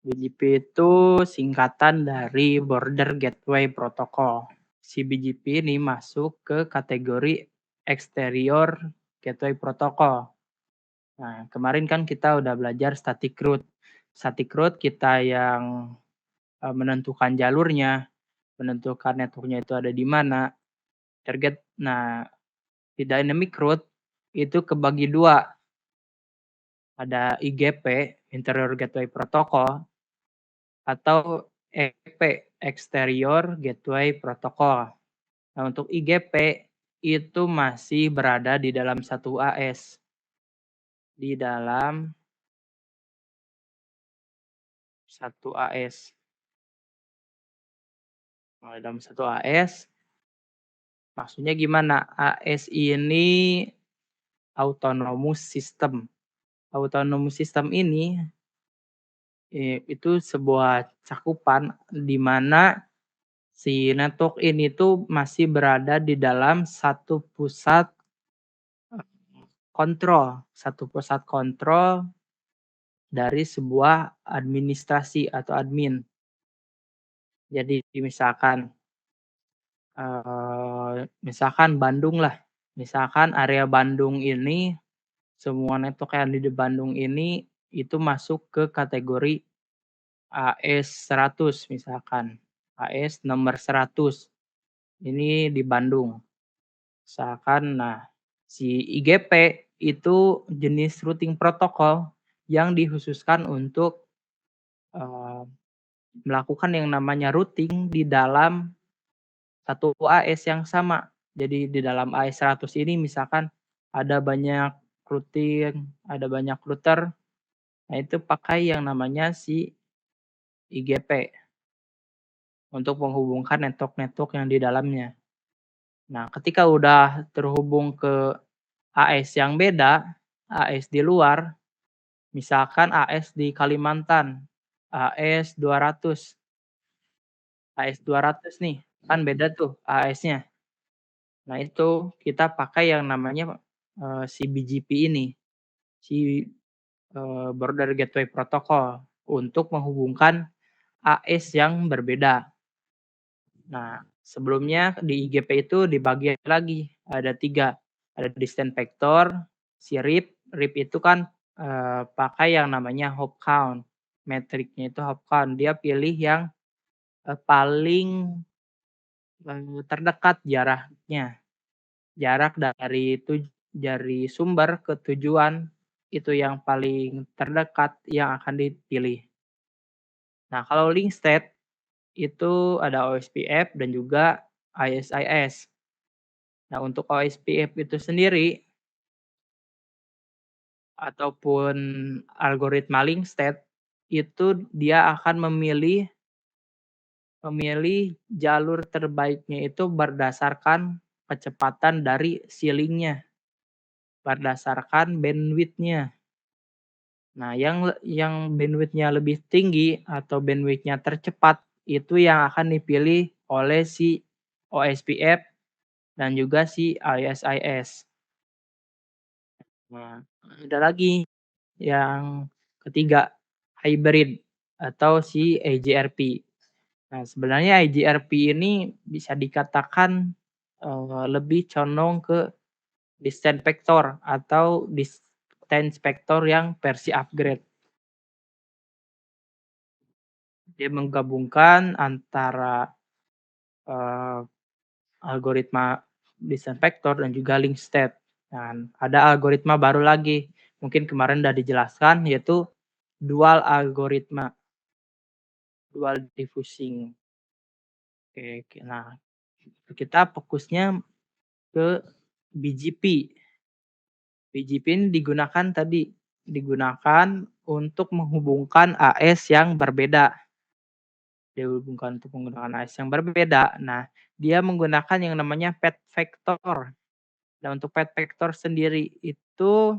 BGP itu singkatan dari Border Gateway Protocol. Si BGP ini masuk ke kategori Exterior Gateway Protocol. Nah, kemarin kan kita udah belajar static route. Static route kita yang menentukan jalurnya, menentukan networknya itu ada di mana, target. Nah, di dynamic route itu kebagi dua. Ada IGP, Interior Gateway Protocol, atau EP, Exterior Gateway Protocol. Nah, untuk IGP itu masih berada di dalam satu AS. Di dalam satu AS. Nah, dalam satu AS, maksudnya gimana? AS ini autonomous system. Autonomous system ini itu sebuah cakupan di mana si network ini tuh masih berada di dalam satu pusat kontrol, satu pusat kontrol dari sebuah administrasi atau admin. Jadi misalkan Bandung lah, misalkan area Bandung ini, semua network yang di Bandung ini itu masuk ke kategori AS 100 misalkan, AS nomor 100, ini di Bandung. Misalkan, nah si IGP itu jenis routing protokol yang dikhususkan untuk eee, melakukan yang namanya routing di dalam satu AS yang sama. Jadi di dalam AS 100 ini misalkan ada banyak routing, ada banyak router, nah itu pakai yang namanya si IGP untuk menghubungkan network-network yang di dalamnya. Nah, ketika udah terhubung ke AS yang beda, AS di luar, misalkan AS di Kalimantan, AS 200. AS 200 nih, kan beda tuh AS-nya. Nah itu kita pakai yang namanya, si BGP ini, si, Border Gateway Protocol untuk menghubungkan AS yang berbeda. Nah, sebelumnya di IGP itu dibagi lagi, ada 3, ada distant vector, si RIP. RIP itu kan, pakai yang namanya hop count, metriknya itu hop count. Dia pilih yang, paling, terdekat jaraknya. Jarak dari sumber ke tujuan, itu yang paling terdekat yang akan dipilih. Nah, kalau link state itu ada OSPF dan juga ISIS. Nah, untuk OSPF itu sendiri ataupun algoritma link state, itu dia akan memilih memilih jalur terbaiknya itu berdasarkan kecepatan dari si link-nya, berdasarkan bandwidth-nya. Nah, yang bandwidth-nya lebih tinggi atau bandwidth-nya tercepat, itu yang akan dipilih oleh si OSPF dan juga si ISIS. Nah, ada lagi yang ketiga, hybrid atau si IGRP. Nah, sebenarnya IGRP ini bisa dikatakan, lebih condong ke distant vector atau distance vector yang versi upgrade. Dia menggabungkan antara, eee, algoritma distant vector dan juga link state. Dan ada algoritma baru lagi, mungkin kemarin udah dijelaskan, yaitu dual algoritma, dual diffusing. Oke oke. Nah, kita fokusnya ke BGP. BGP ini digunakan untuk menghubungkan AS yang berbeda. Dihubungkan untuk menggunakan AS yang berbeda. Nah, dia menggunakan yang namanya path vector. Nah, untuk path vector sendiri itu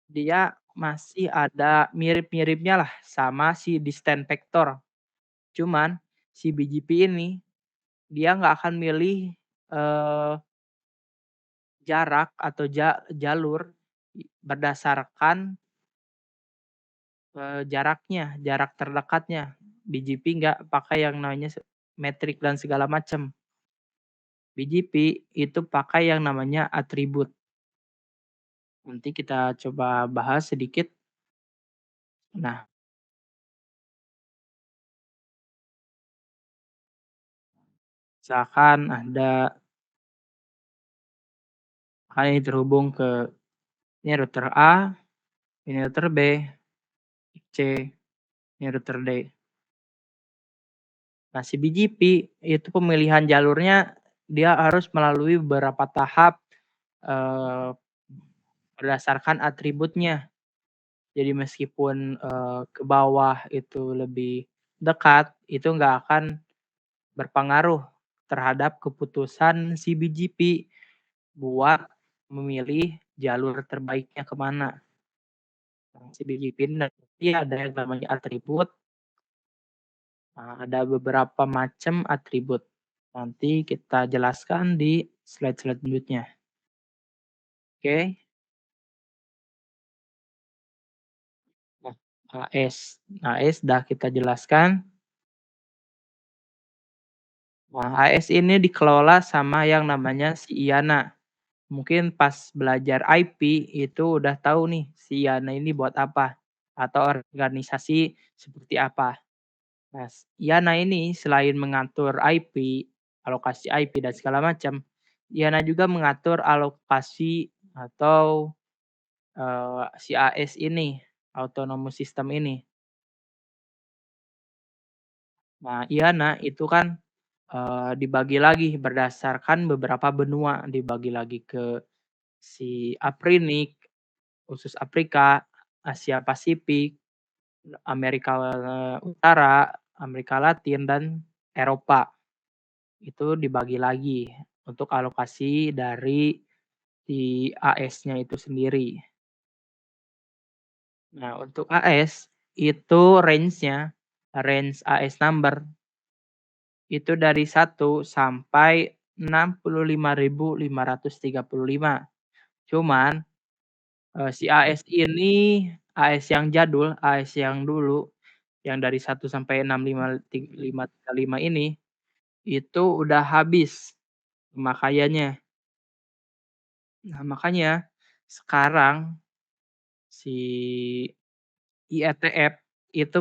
dia masih ada mirip-miripnya lah sama si distant vector. Cuman si BGP ini dia nggak akan milih, eee, jarak atau jalur berdasarkan jaraknya, jarak terdekatnya. BGP nggak pakai yang namanya metrik dan segala macam. BGP itu pakai yang namanya atribut. Nanti kita coba bahas sedikit. Nah, misalkan ada ini terhubung ke ini router A, ini router B, C, ini router D. Nah, si BGP itu pemilihan jalurnya dia harus melalui beberapa tahap, eee, berdasarkan atributnya. Jadi meskipun, ke bawah itu lebih dekat, itu nggak akan berpengaruh terhadap keputusan si BGP buat memilih jalur terbaiknya ke mana. Nah, si BGP ini nanti ada yang namanya atribut, ada beberapa macam atribut. Nanti kita jelaskan di slide-slide selanjutnya. Oke. Nah, AS. AS sudah kita jelaskan. Nah, AS ini dikelola sama yang namanya si IANA. Mungkin pas belajar IP itu udah tahu nih si IANA ini buat apa atau organisasi seperti apa. Nah, IANA ini selain mengatur IP, alokasi IP dan segala macam, IANA juga mengatur alokasi atau si AS ini, autonomous system ini. Nah, IANA itu kan dibagi lagi berdasarkan beberapa benua, dibagi lagi ke si Afrinik, khusus Afrika, Asia Pasifik, Amerika Utara, Amerika Latin, dan Eropa. Itu dibagi lagi untuk alokasi dari si AS-nya itu sendiri. Nah, untuk AS itu range AS number itu dari 1 sampai 65.535. Cuman, si AS ini, AS yang jadul, AS yang dulu, yang dari 1 sampai 65.535 ini, itu udah habis pemakaiannya. Nah, makanya sekarang si IETF itu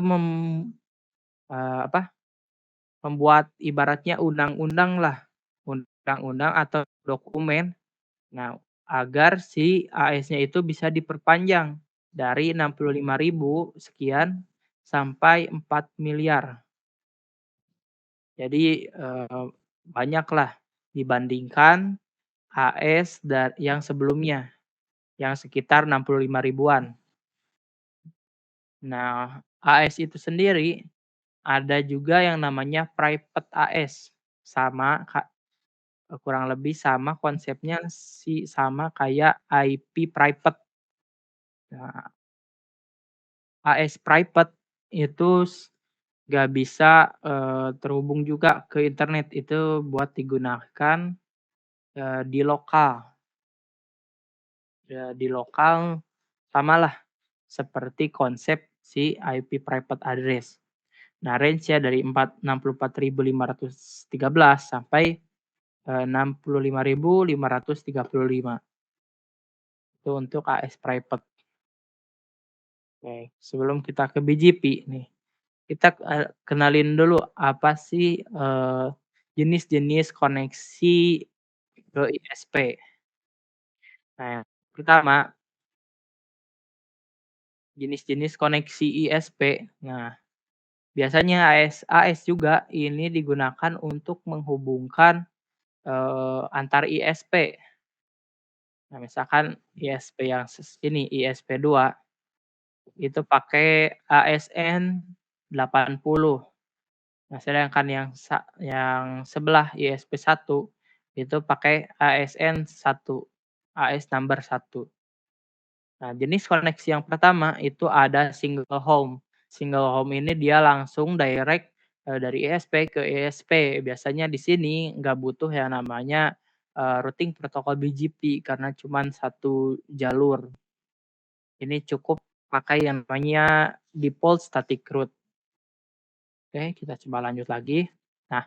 apa, membuat ibaratnya undang-undang lah, undang-undang atau dokumen. Nah, agar si AS-nya itu bisa diperpanjang dari 65.000 sekian sampai 4 miliar. Jadi, banyaklah dibandingkan AS yang sebelumnya, yang sekitar 65 ribuan. Nah, AS itu sendiri ada juga yang namanya private AS, sama kurang lebih sama konsepnya sama kayak IP private. Nah, AS private itu nggak bisa, terhubung juga ke internet, itu buat digunakan, di lokal. Ya, di lokal samalah seperti konsep si IP private address. Nah, range-nya dari 64.513 sampai, 65.535. Itu untuk AS private. Oke, sebelum kita ke BGP nih, kita, kenalin dulu apa sih, jenis-jenis koneksi ke ISP. Nah, yang pertama, jenis-jenis koneksi ISP. Nah, biasanya AS juga ini digunakan untuk menghubungkan, antar ISP. Nah, misalkan ISP yang ini, ISP 2 itu pakai ASN 80. Nah, sedangkan yang sebelah ISP 1 itu pakai ASN 1, AS number 1. Nah, jenis koneksi yang pertama itu ada single home. Single home ini dia langsung direct, dari ISP ke ISP. Biasanya di sini nggak butuh yang namanya, routing protokol BGP karena cuman satu jalur. Ini cukup pakai yang namanya default static root. Oke, kita coba lanjut lagi. Nah,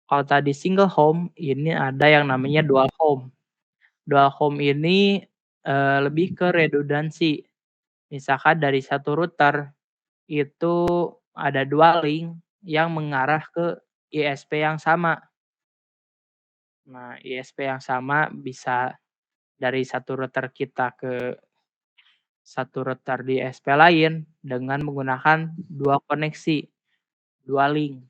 kalau tadi single home, ini ada yang namanya dual home. Dual home ini, lebih ke redundansi. Misalkan dari satu router, itu ada 2 link yang mengarah ke ISP yang sama. Nah, ISP yang sama bisa dari satu router kita ke satu router di ISP lain dengan menggunakan 2 koneksi, 2 link,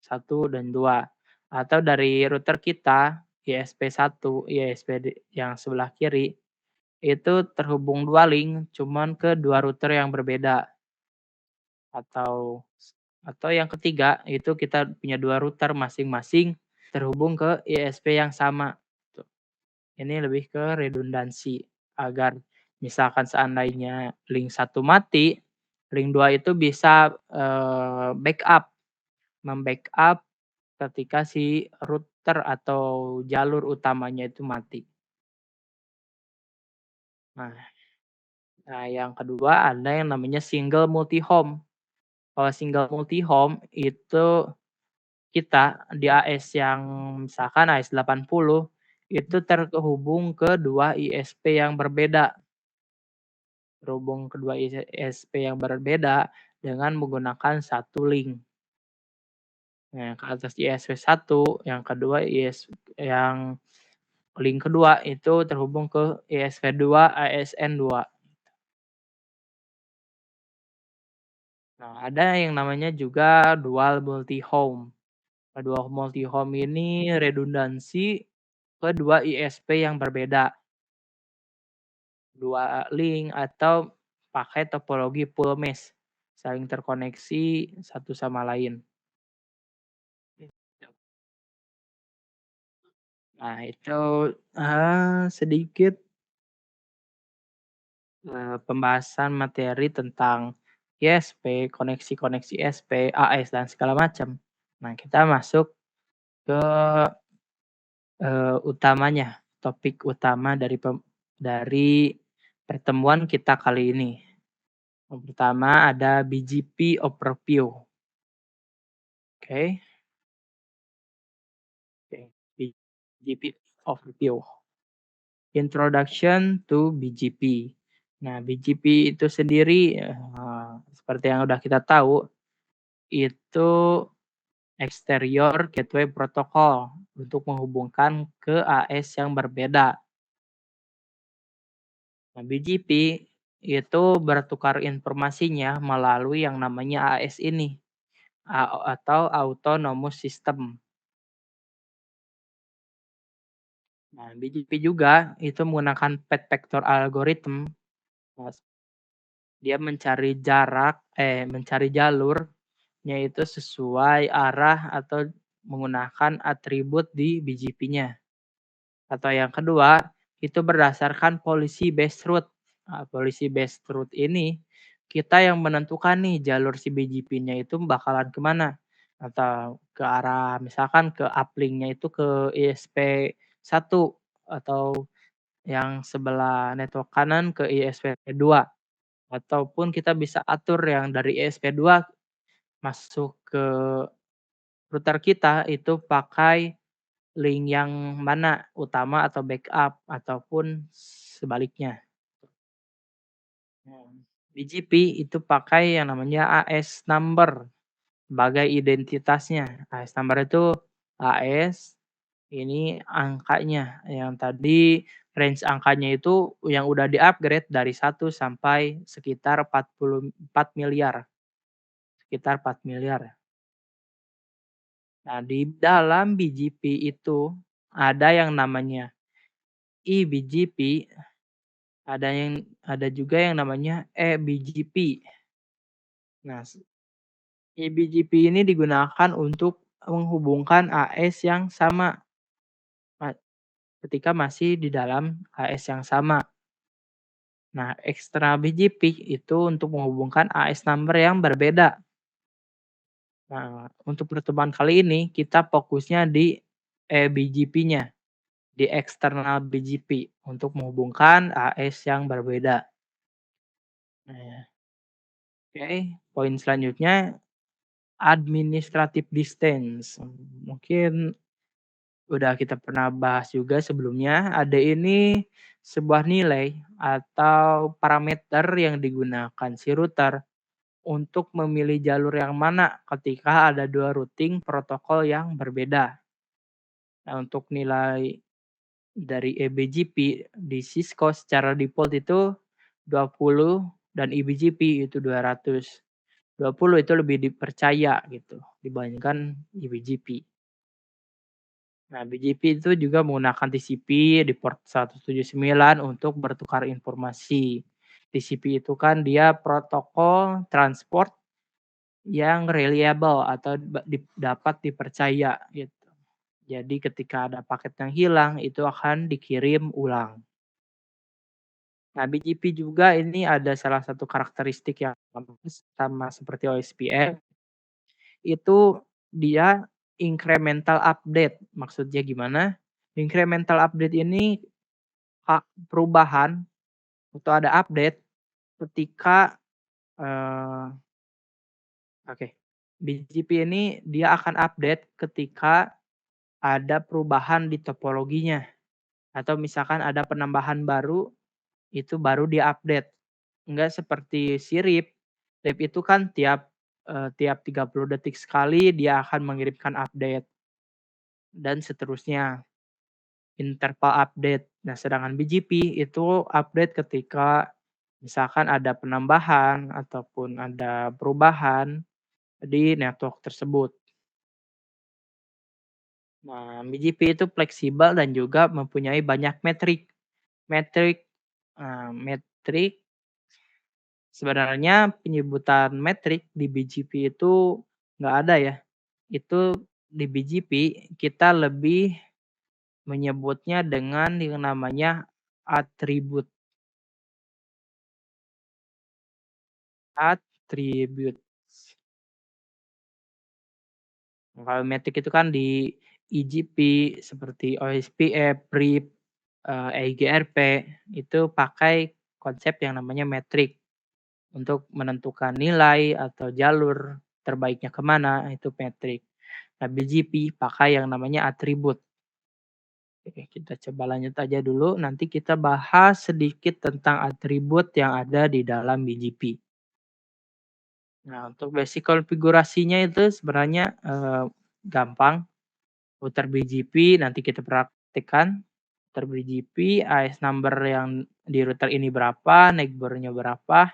satu dan 2. Atau dari router kita, ISP 1, ISP yang sebelah kiri, itu terhubung 2 link, cuman ke 2 router yang berbeda. Atau yang ketiga, itu kita punya 2 router masing-masing terhubung ke ISP yang sama, tuh. Ini lebih ke redundansi, agar misalkan seandainya link satu mati, link 2 itu bisa, backup, mem-backup ketika si router atau jalur utamanya itu mati. Nah nah yang kedua ada yang namanya single multi home. Kalau single multi home itu kita di AS yang misalkan AS80 itu terhubung ke 2 ISP yang berbeda. Terhubung ke 2 ISP yang berbeda dengan menggunakan satu link. Nah, ke atas ISP 1, yang kedua yang link kedua itu terhubung ke ISP 2 ASN2. Nah, ada yang namanya juga dual multi home. Dual multi home ini redundansi ke 2 ISP yang berbeda. 2 link atau pakai topologi full mesh, saling terkoneksi satu sama lain. Nah itu, sedikit, pembahasan materi tentang ISP, koneksi-koneksi ISP, AS, dan segala macam. Nah kita masuk ke, utamanya, topik utama dari pertemuan kita kali ini. Yang pertama ada BGP overview. Oke. Oke, BGP overview. Introduction to BGP. Nah, BGP itu sendiri, seperti yang udah kita tahu, itu exterior gateway protocol untuk menghubungkan ke AS yang berbeda. Nah, BGP itu bertukar informasinya melalui yang namanya AS ini, atau Autonomous System. Nah, BGP juga itu menggunakan path vector algorithm. Nah, dia mencari jalurnya itu sesuai arah atau menggunakan atribut di BGP-nya. Atau yang kedua, itu berdasarkan policy based route. Nah, policy based route ini kita yang menentukan nih jalur si BGP-nya itu bakalan kemana. Atau ke arah misalkan ke uplink-nya itu ke ISP 1 atau yang sebelah network kanan ke ISP 2. Ataupun kita bisa atur yang dari ESP2 masuk ke router kita itu pakai link yang mana, utama atau backup ataupun sebaliknya. BGP itu pakai yang namanya AS number sebagai identitasnya. AS number itu AS, ini angkanya, yang tadi range angkanya itu yang udah di-upgrade dari 1 sampai sekitar 44 miliar. Sekitar 4 miliar. Nah, di dalam BGP itu ada yang namanya eBGP, ada juga yang namanya eBGP. Nah, eBGP ini digunakan untuk menghubungkan AS yang sama, ma ketika masih di dalam AS yang sama. Nah, external BGP itu untuk menghubungkan AS number yang berbeda. Nah, untuk pertemuan kali ini kita fokusnya di eBGP-nya, di eksternal BGP untuk menghubungkan AS yang berbeda. Nah, Oke, poin selanjutnya administrative distance. Mungkin udah kita pernah bahas juga sebelumnya, ada ini sebuah nilai atau parameter yang digunakan si router untuk memilih jalur yang mana ketika ada 2 routing protokol yang berbeda. Nah, untuk nilai dari eBGP di Cisco secara default itu 20 dan eBGP itu 200. 20 itu lebih dipercaya gitu dibandingkan eBGP. Nah, BGP itu juga menggunakan TCP di port 179 untuk bertukar informasi. TCP itu kan dia protokol transport yang reliable atau dapat dipercaya gitu. Jadi ketika ada paket yang hilang itu akan dikirim ulang. Nah, BGP juga ini ada salah satu karakteristik yang sama seperti OSPF, itu dia incremental update. Maksudnya gimana? Incremental update ini perubahan atau ada update ketika, eee, oke, BGP ini dia akan update ketika ada perubahan di topologinya atau misalkan ada penambahan baru, itu baru dia-update. Enggak seperti si RIP. RIP itu kan tiap 30 detik sekali dia akan mengirimkan update dan seterusnya, interval update. Nah, sedangkan BGP itu update ketika misalkan ada penambahan ataupun ada perubahan di network tersebut. Nah, BGP itu fleksibel dan juga mempunyai banyak metrik. Metrik, metrik sebenarnya penyebutan metrik di BGP itu nggak ada ya. Itu di BGP kita lebih menyebutnya dengan yang namanya atribut. Atribut. Kalau metrik itu kan di EGP seperti OSPF, PRIP, EIGRP itu pakai konsep yang namanya metrik untuk menentukan nilai atau jalur terbaiknya kemana itu metrik. Nah, BGP pakai yang namanya atribut. Oke, kita coba lanjut aja dulu, nanti kita bahas sedikit tentang atribut yang ada di dalam BGP. Nah, untuk basic konfigurasinya itu sebenarnya, gampang. Router BGP nanti kita praktekkan. Router BGP, AS number yang di router ini berapa, neighbor-nya berapa,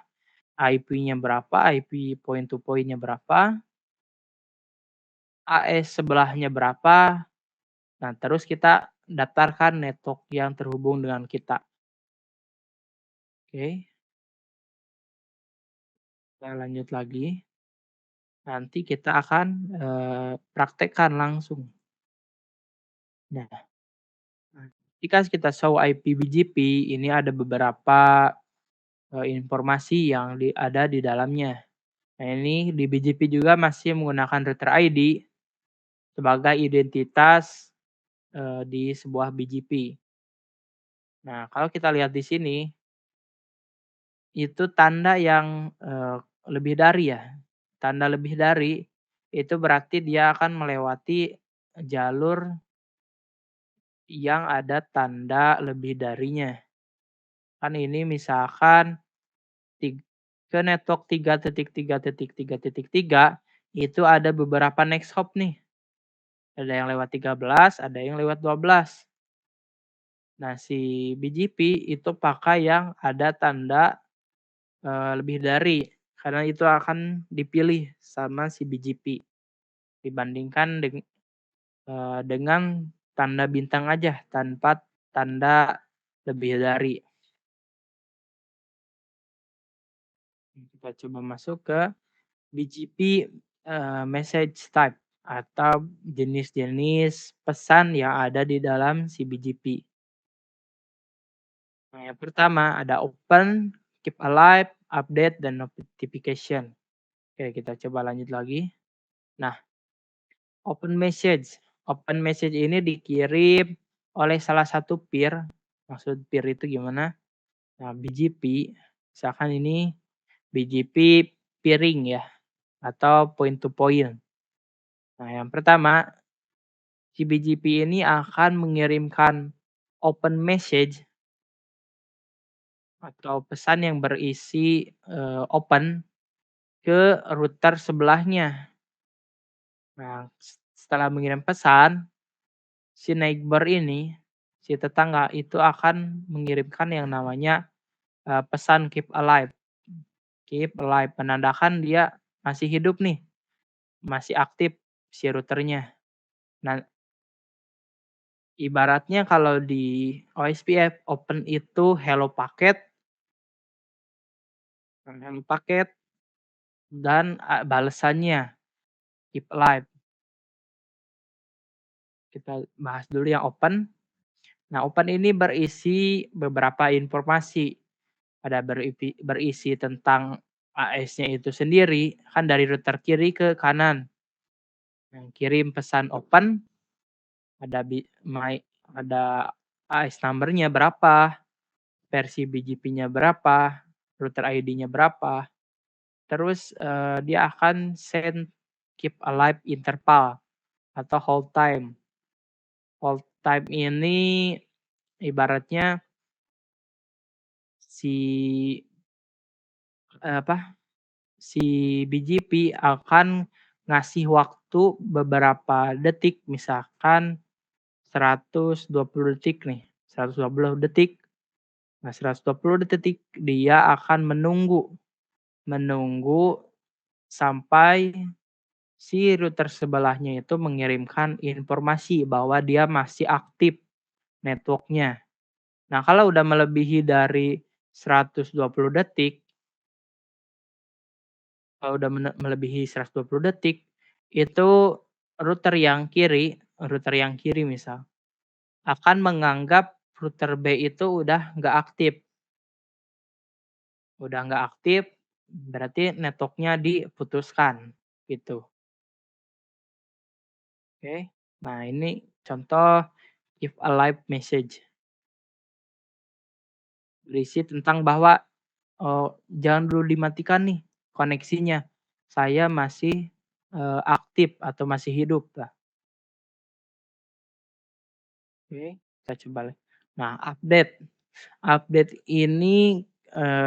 IP-nya berapa, IP point to point-nya berapa, AS sebelahnya berapa. Nah, terus kita daftarkan network yang terhubung dengan kita. Oke, kita lanjut lagi. Nanti kita akan, praktekkan langsung. Nah, ketika kita show IP BGP, ini ada beberapa, informasi yang ada di dalamnya. Nah, ini di BGP juga masih menggunakan router ID sebagai identitas, di sebuah BGP. Nah, kalau kita lihat di sini, itu tanda yang, lebih dari ya, tanda lebih dari, itu berarti dia akan melewati jalur yang ada tanda lebih darinya. Kan ini misalkan ke network 3.3.3.3 itu ada beberapa next hop nih. Ada yang lewat 13, ada yang lewat 12. Nah, si BGP itu pakai yang ada tanda, lebih dari, karena itu akan dipilih sama si BGP dibandingkan dengan tanda bintang aja tanpa tanda lebih dari. Kita coba masuk ke BGP, message type atau jenis-jenis pesan yang ada di dalam si BGP. Nah, yang pertama ada open, keep alive, update, dan notification. Oke, kita coba lanjut lagi. Nah, open message. Open message ini dikirim oleh salah satu peer. Maksud peer itu gimana? Nah, BGP, misalkan ini BGP piring ya, atau point to point. Nah, yang pertama, si BGP ini akan mengirimkan open message atau pesan yang berisi, open ke router sebelahnya. Nah, setelah mengirim pesan, si neighbor ini, si tetangga itu akan mengirimkan yang namanya, pesan keep alive. Keep alive menandakan dia masih hidup nih, masih aktif si routernya. Nah, ibaratnya kalau di OSPF open itu hello paket, dan, balesannya keep alive. Kita bahas dulu yang open. Nah, open ini berisi beberapa informasi. Ada berisi tentang AS-nya itu sendiri, kan dari router kiri ke kanan. Yang kirim pesan open, ada ada AS number-nya berapa, versi BGP-nya berapa, router ID-nya berapa. Terus, dia akan send keep alive interval atau hold time. Hold time ini ibaratnya si, si BGP akan ngasih waktu beberapa detik, misalkan 120 detik nih, 120 detik. Nah, 120 detik dia akan menunggu sampai si router sebelahnya itu mengirimkan informasi bahwa dia masih aktif network-nya. Nah, kalau udah melebihi dari 120 detik, kalau udah melebihi 120 detik, itu router yang kiri misal, akan menganggap router B itu udah nggak aktif, berarti network-nya diputuskan, gitu, oke. Nah, ini contoh if alive message, berisi tentang bahwa, jangan dulu dimatikan nih koneksinya, saya masih, aktif atau masih hidup lah. Oke, kita coba nah, update. Update ini,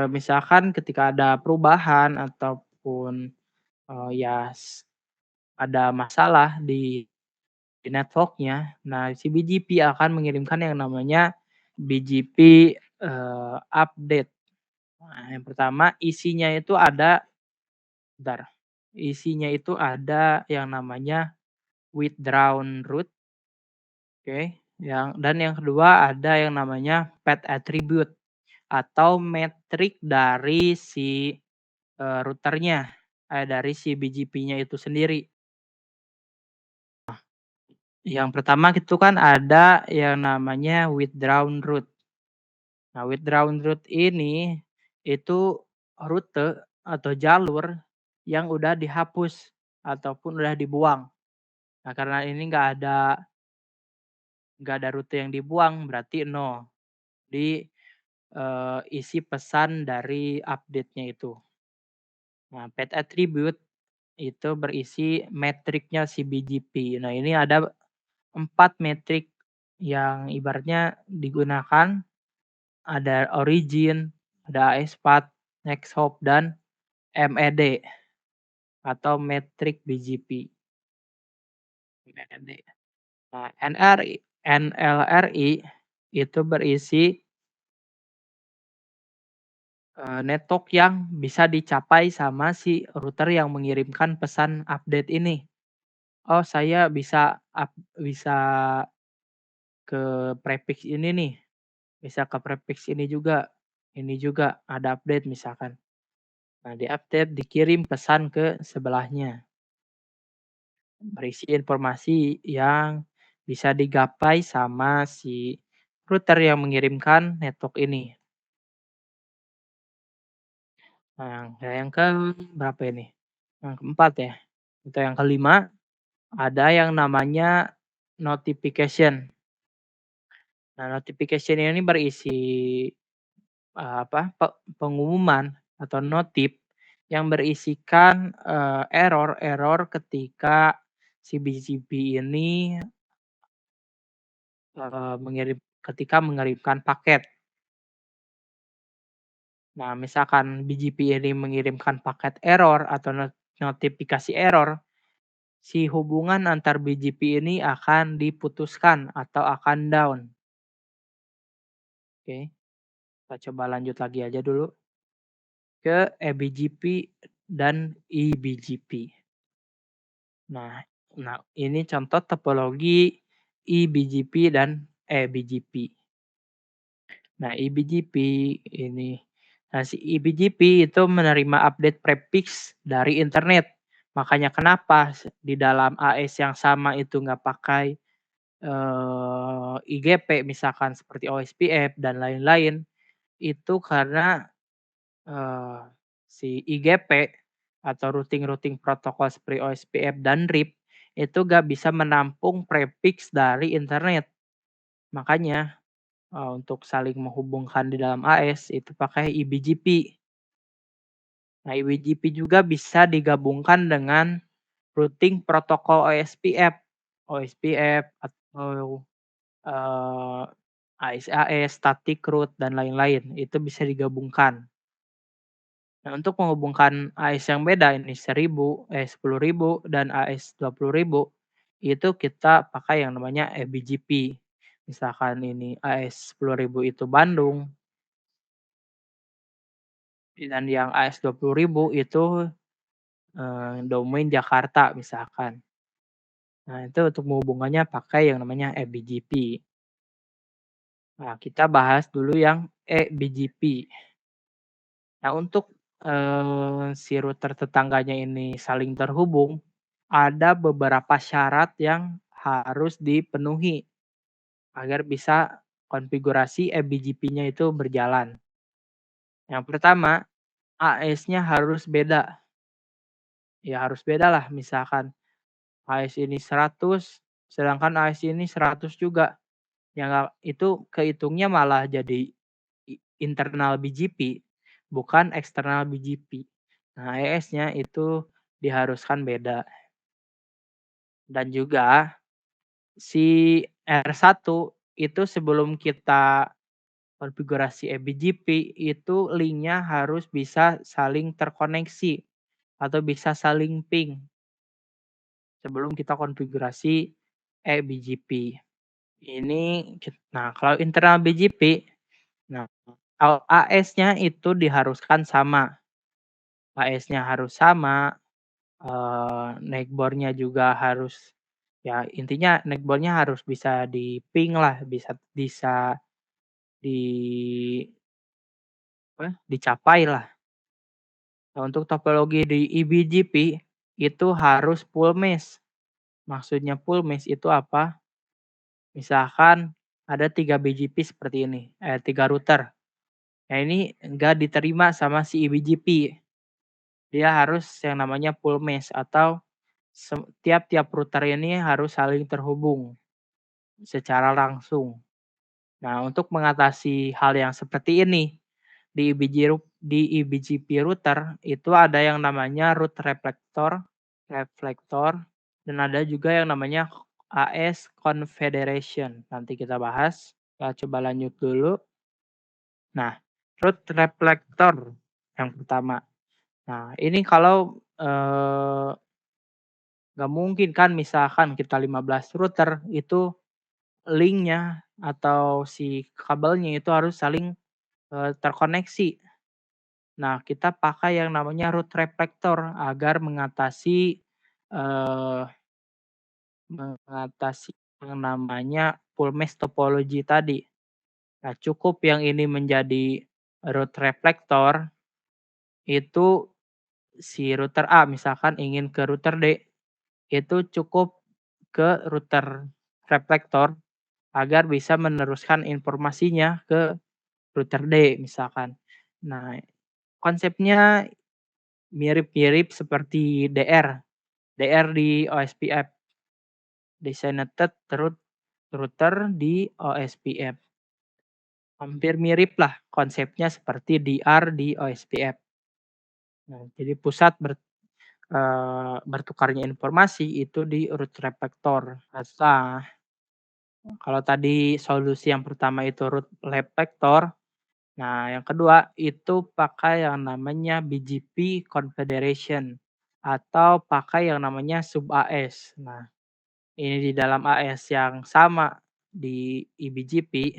misalkan ketika ada perubahan ataupun, ya ada masalah di network-nya, nah si BGP akan mengirimkan yang namanya BGP, update. Nah, yang pertama isinya itu ada yang namanya withdrawn route, oke, yang kedua ada yang namanya path attribute atau metrik dari si, router-nya, dari si BGP-nya itu sendiri. Yang pertama itu kan ada yang namanya withdrawn route. Nah, withdrawn route ini itu rute atau jalur yang udah dihapus ataupun udah dibuang. Nah, karena ini nggak ada rute yang dibuang berarti nol di, isi pesan dari update-nya itu. Nah, path attribute itu berisi metriknya si BGP. Nah, ini ada 4 metrik yang ibaratnya digunakan, ada origin, ada AS-path, next hop, dan MED atau metrik BGP. MED. Nah, NLRI itu berisi, network yang bisa dicapai sama si router yang mengirimkan pesan update ini. Oh, saya bisa ke prefix ini nih, bisa ke prefix ini juga ada update misalkan. Nah, di-update, dikirim pesan ke sebelahnya, berisi informasi yang bisa digapai sama si router yang mengirimkan network ini. Nah, yang ke berapa ini? Yang keempat ya, atau yang kelima, ada yang namanya notification. Nah, notification ini berisi, pengumuman atau notif yang berisikan, error-error ketika si BGP ini, mengirimkan paket. Nah, misalkan BGP ini mengirimkan paket error atau notifikasi error, si hubungan antar BGP ini akan diputuskan atau akan down, oke. Kita coba lanjut lagi aja dulu ke eBGP dan eBGP. Nah nah ini contoh topologi eBGP dan eBGP. Nah eBGP ini, nah si eBGP itu menerima update prefix dari internet. Makanya kenapa di dalam AS yang sama itu nggak pakai, IGP misalkan seperti OSPF dan lain-lain, itu karena, eee, si IGP atau routing-routing protokol seperti OSPF dan RIP itu nggak bisa menampung prefix dari internet. Makanya, untuk saling menghubungkan di dalam AS itu pakai eBGP. Nah, eBGP juga bisa digabungkan dengan routing protokol OSPF. OSPF atau, AS-AS, static route dan lain-lain, itu bisa digabungkan. Nah, untuk menghubungkan AS yang beda ini 10.000 dan AS 20.000 itu kita pakai yang namanya eBGP. Misalkan ini AS 10.000 itu Bandung dan yang AS 20.000 itu, domain Jakarta misalkan. Nah, itu untuk menghubungannya pakai yang namanya eBGP. Nah, kita bahas dulu yang eBGP. Nah, untuk, si router tetangganya ini saling terhubung, ada beberapa syarat yang harus dipenuhi agar bisa konfigurasi eBGP-nya itu berjalan. Yang pertama, AS-nya harus beda, ya harus beda lah misalkan AS ini 100, sedangkan AS ini 100 juga, ya itu kehitungnya malah jadi internal BGP, bukan eksternal BGP. Nah, ES-nya itu diharuskan beda. Dan juga si R1 itu sebelum kita konfigurasi eBGP itu linknya harus bisa saling terkoneksi atau bisa saling ping sebelum kita konfigurasi eBGP. Nah, kalau internal BGP, nah kalau AS-nya itu diharuskan sama, AS-nya harus sama, neckboard-nya juga harus, ya intinya neckboard-nya harus bisa di-ping lah, bisa bisa di dicapai lah. Nah, untuk topologi di eBGP itu harus full mesh. Maksudnya full mesh itu apa? Misalkan ada 3 BGP seperti ini, 3 router. Nah, ini enggak diterima sama si eBGP. Dia harus yang namanya full mesh atau tiap-tiap router ini harus saling terhubung secara langsung. Nah, untuk mengatasi hal yang seperti ini, di eBGP router itu ada yang namanya route reflector reflector dan ada juga yang namanya AS confederation. Nanti kita bahas. Kita coba lanjut dulu. Nah, route reflector yang pertama. Nah, ini kalau, nggak mungkin kan misalkan kita 15 router itu linknya atau si kabelnya itu harus saling, terkoneksi. Nah, kita pakai yang namanya route reflector agar eee, mengatasi yang namanya full mesh topology tadi. Nah, cukup yang ini menjadi route reflector, itu si router A misalkan ingin ke router D, itu cukup ke router reflector agar bisa meneruskan informasinya ke router D misalkan. Nah, konsepnya mirip-mirip seperti DR. DR di OSPF, Designated Router di OSPF. Hampir mirip lah konsepnya seperti DR di OSPF. Nah, jadi pusat bertukarnya informasi itu di root refactor. Nah, kalau tadi solusi yang pertama itu root refactor, nah yang kedua itu pakai yang namanya BGP confederation atau pakai yang namanya sub AS. Nah, ini di dalam AS yang sama di eBGP,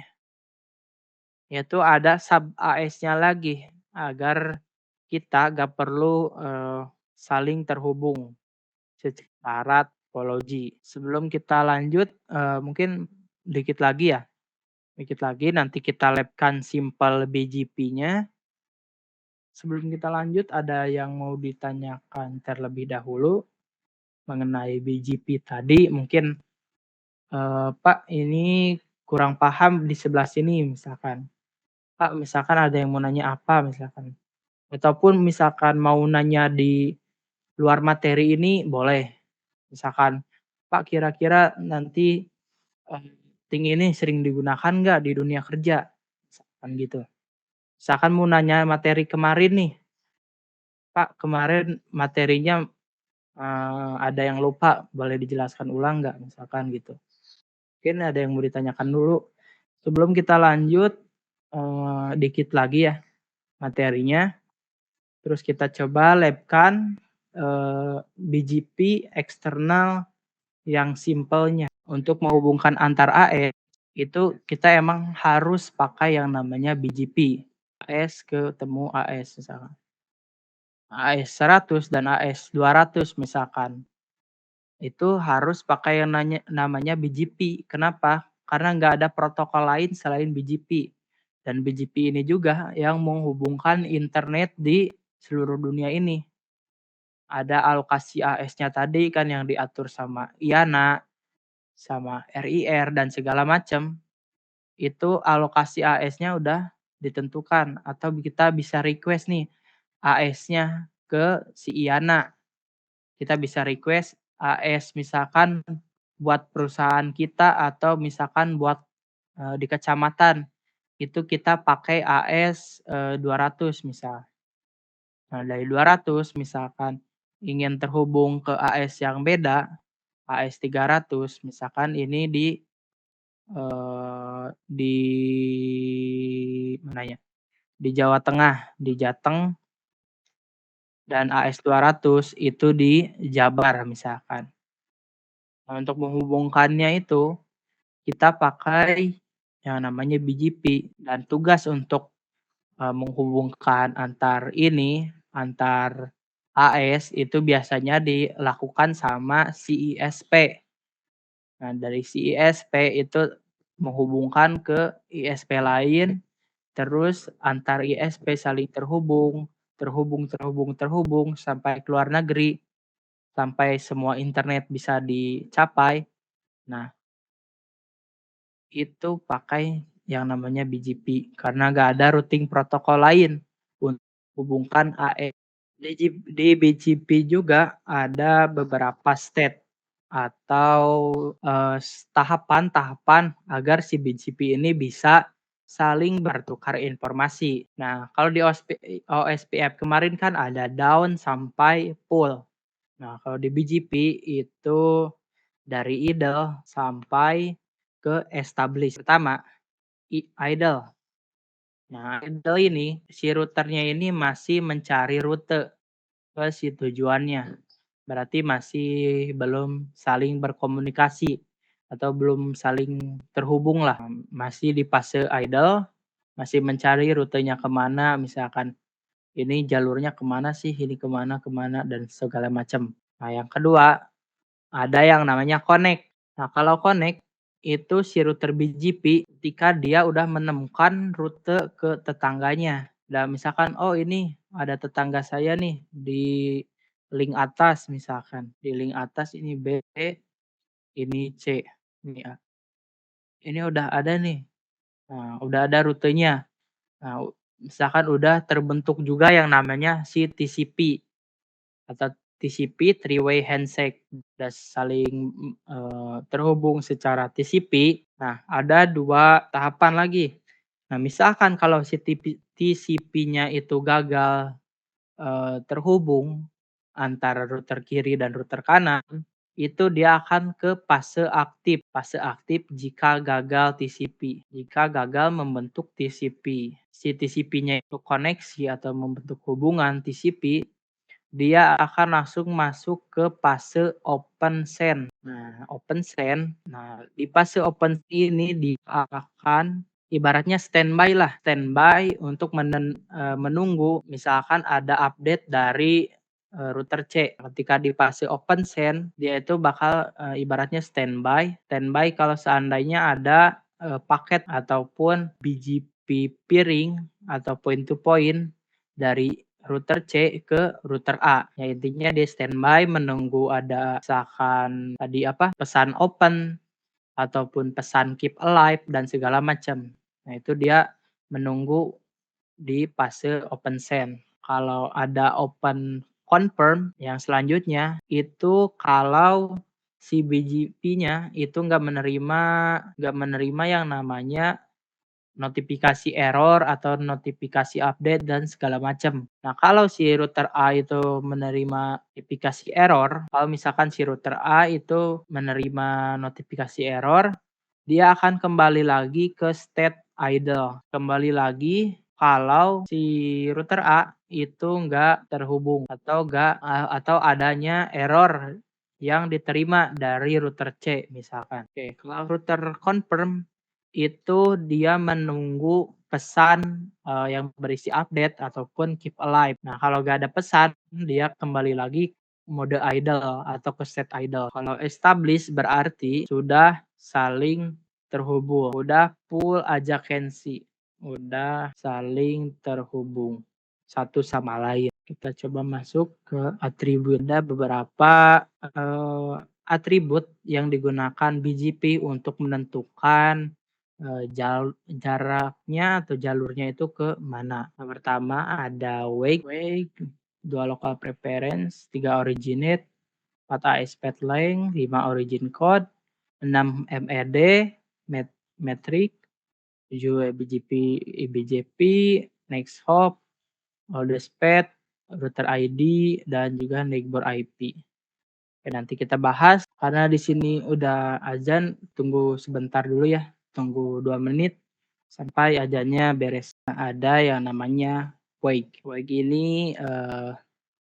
yaitu ada sub AS-nya lagi agar kita gak perlu, saling terhubung secara topologi. Sebelum kita lanjut, mungkin dikit lagi ya, dikit lagi nanti kita labkan simpel BGP-nya. Sebelum kita lanjut ada yang mau ditanyakan terlebih dahulu mengenai BGP tadi mungkin, "Pak ini kurang paham di sebelah sini," misalkan. "Pak, misalkan ada yang mau nanya apa," misalkan. Ataupun misalkan mau nanya di luar materi ini boleh. Misalkan, "Pak, kira-kira nanti, ting ini sering digunakan nggak di dunia kerja?" Misalkan gitu. Misalkan mau nanya materi kemarin nih, "Pak, kemarin materinya, ada yang lupa, boleh dijelaskan ulang nggak?" Misalkan gitu. Mungkin ada yang mau ditanyakan dulu. Sebelum kita lanjut, dikit lagi ya materinya, terus kita coba labkan, BGP eksternal yang simpelnya. Untuk menghubungkan antar AS, itu kita emang harus pakai yang namanya BGP. AS ketemu AS misalkan. AS 100 dan AS 200 misalkan. Itu harus pakai yang namanya BGP. Kenapa? Karena nggak ada protokol lain selain BGP. Dan BGP ini juga yang menghubungkan internet di seluruh dunia ini. Ada alokasi AS-nya tadi kan yang diatur sama IANA, sama RIR dan segala macam. Itu alokasi AS-nya udah ditentukan atau kita bisa request nih AS-nya ke si IANA. Kita bisa request AS misalkan buat perusahaan kita atau misalkan buat, di kecamatan, itu kita pakai AS, 200 misal. Nah dari 200 misalkan ingin terhubung ke AS yang beda, AS 300 misalkan ini di mana ya, di Jawa Tengah, di Jateng dan AS 200 itu di Jabar misalkan. Nah untuk menghubungkannya itu kita pakai yang namanya BGP dan tugas untuk, menghubungkan antar AS itu biasanya dilakukan sama CISP. Nah, dari CISP itu menghubungkan ke ISP lain, terus antar ISP saling terhubung, terhubung sampai ke luar negeri, sampai semua internet bisa dicapai. Nah, itu pakai yang namanya BGP karena nggak ada routing protokol lain untuk hubungkan AE. Di BGP juga ada beberapa step atau, tahapan-tahapan agar si BGP ini bisa saling bertukar informasi. Nah, kalau di OSPF kemarin kan ada down sampai full. Nah, kalau di BGP itu dari idle sampai ke establish. Pertama, idle. Nah, idle ini si routernya ini masih mencari rute ke si tujuannya. Berarti masih belum saling berkomunikasi atau belum saling terhubung lah. Masih di fase idle, masih mencari rutenya kemana, misalkan ini jalurnya kemana sih, ini kemana kemana dan segala macam. Nah, yang kedua ada yang namanya connect. Nah, kalau connect itu si router BGP ketika dia udah menemukan rute ke tetangganya. Dan misalkan, oh ini ada tetangga saya nih di link atas misalkan. Di link atas ini B, ini C, ini A. Ini udah ada nih. Nah, udah ada rutenya. Nah, misalkan udah terbentuk juga yang namanya si TCP atau TCP three way handshake udah saling, terhubung secara TCP. Nah, ada 2 tahapan lagi. Nah, misalkan kalau si TCP-nya itu gagal, terhubung antara router kiri dan router kanan, itu dia akan ke fase aktif. Fase aktif jika gagal TCP, jika gagal membentuk TCP. Si TCP-nya itu koneksi atau membentuk hubungan TCP, dia akan langsung masuk ke fase open send. Nah, open send, nah di fase open send ini dia akan ibaratnya standby lah, standby untuk menunggu misalkan ada update dari, router C. Ketika di fase open send, dia itu bakal, ibaratnya standby, standby kalau seandainya ada, paket ataupun BGP peering atau point to point dari router C ke router A. Ya intinya dia standby menunggu ada misalkan tadi apa, pesan open ataupun pesan keep alive dan segala macam. Nah itu dia menunggu di fase open send. Kalau ada open confirm yang selanjutnya itu kalau si BGP-nya itu nggak menerima yang namanya notifikasi error atau notifikasi update dan segala macam. Nah, kalau si router A itu menerima notifikasi error, kalau misalkan si router A itu menerima notifikasi error, dia akan kembali lagi ke state idle. Kembali lagi kalau si router A itu nggak terhubung atau adanya error yang diterima dari router C misalkan. Oke, kalau router confirm itu dia menunggu pesan, yang berisi update ataupun keep alive. Nah, kalau nggak ada pesan, dia kembali lagi mode idle atau ke state idle. Kalau establish berarti sudah saling terhubung, udah full adjacency, udah saling terhubung satu sama lain. Kita coba masuk ke atribut. Ada beberapa, atribut yang digunakan BGP untuk menentukan, jaraknya atau jalurnya itu ke mana. Yang pertama ada wake, 2 local preference, 3 originate, 4 AS path length, 5 origin code, 6 MED, metric, 7 BGP, next hop, oldest path, router ID, dan juga neighbor IP. Oke, nanti kita bahas karena di sini udah azan, tunggu sebentar dulu ya, tunggu 2 menit sampai azannya beres. Nah, ada yang namanya wake. Wake ini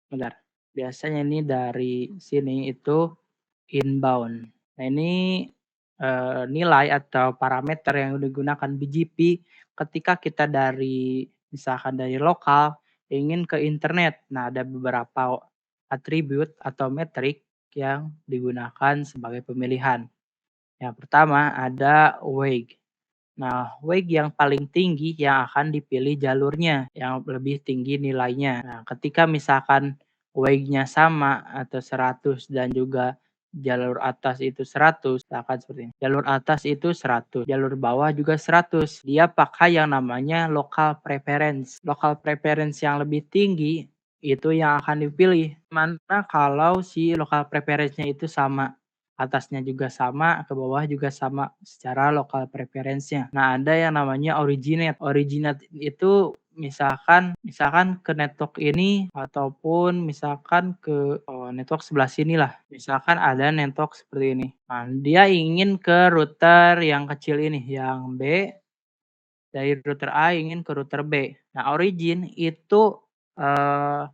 bentar, biasanya ini dari sini itu inbound. Nah ini, nilai atau parameter yang digunakan BGP ketika kita misalkan dari lokal ingin ke internet. Nah ada beberapa atribut atau metrik yang digunakan sebagai pemilihan. Yang pertama ada wake. Nah, wake yang paling tinggi yang akan dipilih jalurnya, yang lebih tinggi nilainya. Nah, ketika misalkan wake-nya sama atau 100 dan juga jalur atas itu 100, misalkan seperti ini. Jalur atas itu 100, jalur bawah juga 100. Dia pakai yang namanya local preference. Local preference yang lebih tinggi itu yang akan dipilih. Mana kalau si local preference-nya itu sama. Atasnya juga sama, ke bawah juga sama secara lokal preference-nya. Nah, ada yang namanya originate. Originate itu misalkan ke network ini ataupun misalkan ke network sebelah sini lah. Misalkan ada network seperti ini. Nah, dia ingin ke router yang kecil ini, yang B, dari router A ingin ke router B. Nah, origin itu eh,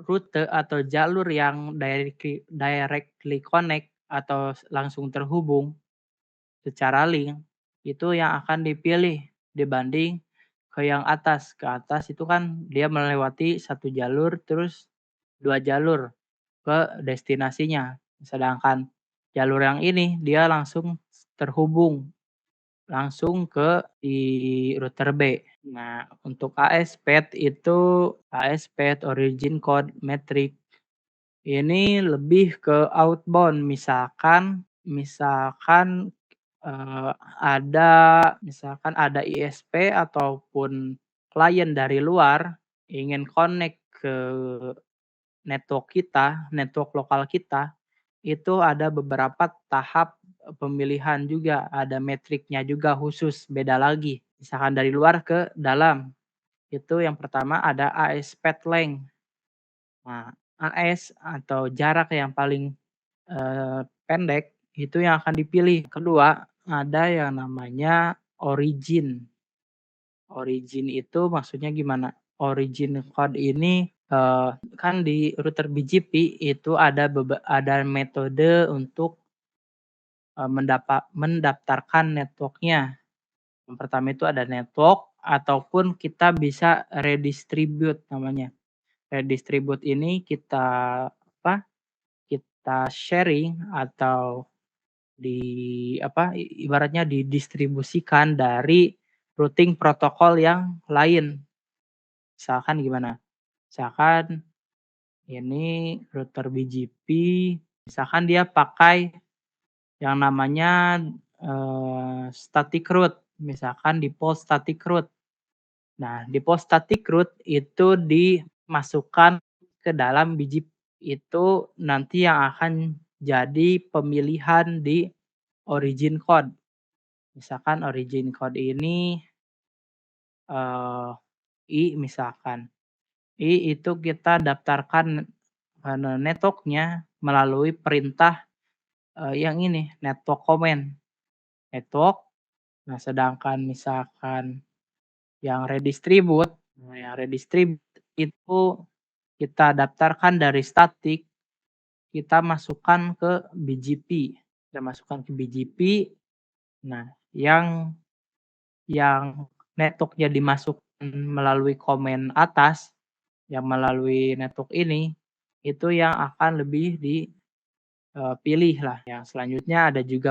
rute atau jalur yang directly connect atau langsung terhubung secara link, itu yang akan dipilih dibanding ke yang atas. Ke atas itu kan dia melewati satu jalur terus 2 jalur ke destinasinya. Sedangkan jalur yang ini dia langsung terhubung langsung ke di router B. Nah, untuk AS-PAT itu AS-PAT origin code metric ini lebih ke outbound. Misalkan, ada ISP ataupun klien dari luar ingin connect ke network lokal kita, itu ada beberapa tahap, pemilihan juga, ada metriknya juga khusus, beda lagi. Misalkan dari luar ke dalam, itu yang pertama ada AS path length. Nah, AS atau jarak yang paling, pendek itu yang akan dipilih. Kedua, ada yang namanya origin. Origin itu maksudnya gimana? Origin code ini, kan di router BGP itu ada metode untuk, mendaftarkan network-nya. Yang pertama itu ada network ataupun kita bisa redistribute namanya. Redistribute ini kita apa, kita sharing atau ibaratnya didistribusikan dari routing protokol yang lain. Misalkan gimana? Misalkan ini router BGP, misalkan dia pakai yang namanya, static route, misalkan di port static route. Nah, di port static route itu dimasukkan ke dalam biji itu nanti yang akan jadi pemilihan di origin code. Misalkan origin code ini, eee, I misalkan. I itu kita daftarkan, network-nya melalui perintah, yang ini, network command. Network, nah sedangkan misalkan yang redistribute itu kita daftarkan dari statik, kita masukkan ke BGP. Kita masukkan ke BGP, nah yang network-nya dimasukkan melalui komen atas, yang melalui network ini, itu yang akan lebih pilih lah. Yang selanjutnya ada juga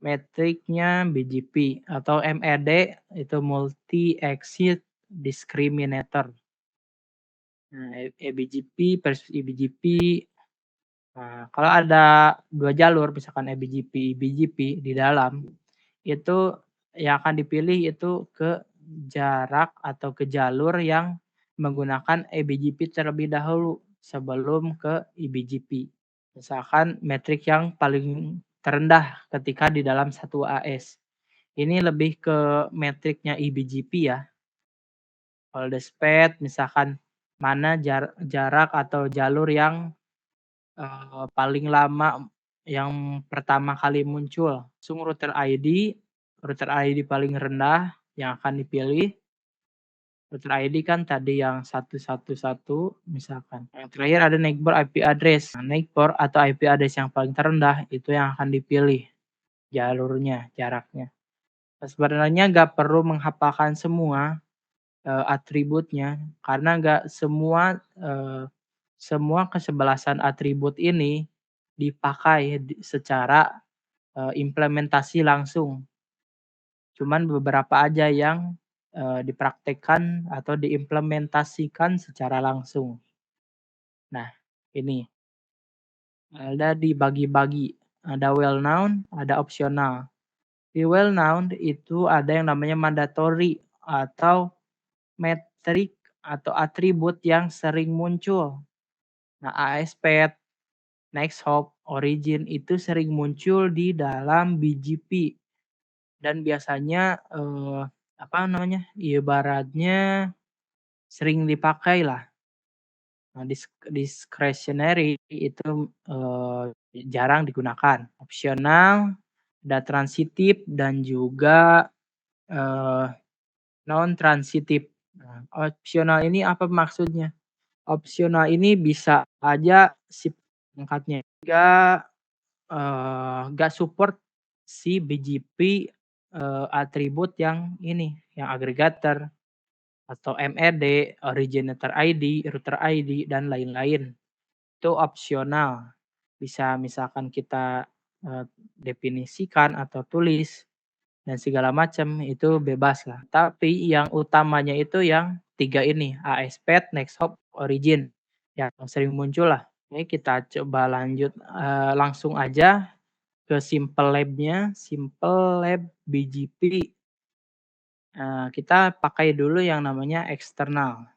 metriknya BGP atau MED itu multi exit discriminator. Nah, EBGP versus EBGP. Nah, kalau ada 2 jalur misalkan EBGP, EBGP di dalam, itu yang akan dipilih itu ke jarak atau ke jalur yang menggunakan EBGP terlebih dahulu sebelum ke EBGP. Misalkan metrik yang paling terendah ketika di dalam satu AS. Ini lebih ke metriknya EBGP ya. Oldest path misalkan mana jarak atau jalur yang, paling lama yang pertama kali muncul. Langsung router ID paling rendah yang akan dipilih. Router ID kan tadi yang 111 misalkan. Yang terakhir ada neighbor IP address. Nah, neighbor atau IP address yang paling terendah itu yang akan dipilih jalurnya, jaraknya. Sebenarnya nggak perlu menghafalkan semua, atributnya karena nggak semua kesebelasan atribut ini dipakai secara, implementasi langsung. Cuman beberapa aja yang, dipraktekkan atau diimplementasikan secara langsung. Nah, ini ada dibagi-bagi, ada well known, ada opsional. Di well known itu ada yang namanya mandatory atau metrik atau atribut yang sering muncul. Nah, ASP, next hop, origin itu sering muncul di dalam BGP dan biasanya, ibaratnya sering dipakai lah. Nah, discretionary itu, jarang digunakan. Opsional, ada transitif dan juga, eee, non transitif. Nah, opsional ini apa maksudnya? Opsional ini bisa aja si perangkatnya nggak support si BGP, atribut yang ini, yang agregator atau MED, originator ID, router ID, dan lain-lain. Itu opsional. Bisa misalkan kita, definisikan atau tulis dan segala macam itu bebas lah. Tapi yang utamanya itu yang 3 ini, ASP, next hop, origin, yang sering muncul lah. Ini kita coba lanjut, langsung aja ke simple lab-nya, simple lab BGP. Kita pakai dulu yang namanya eksternal.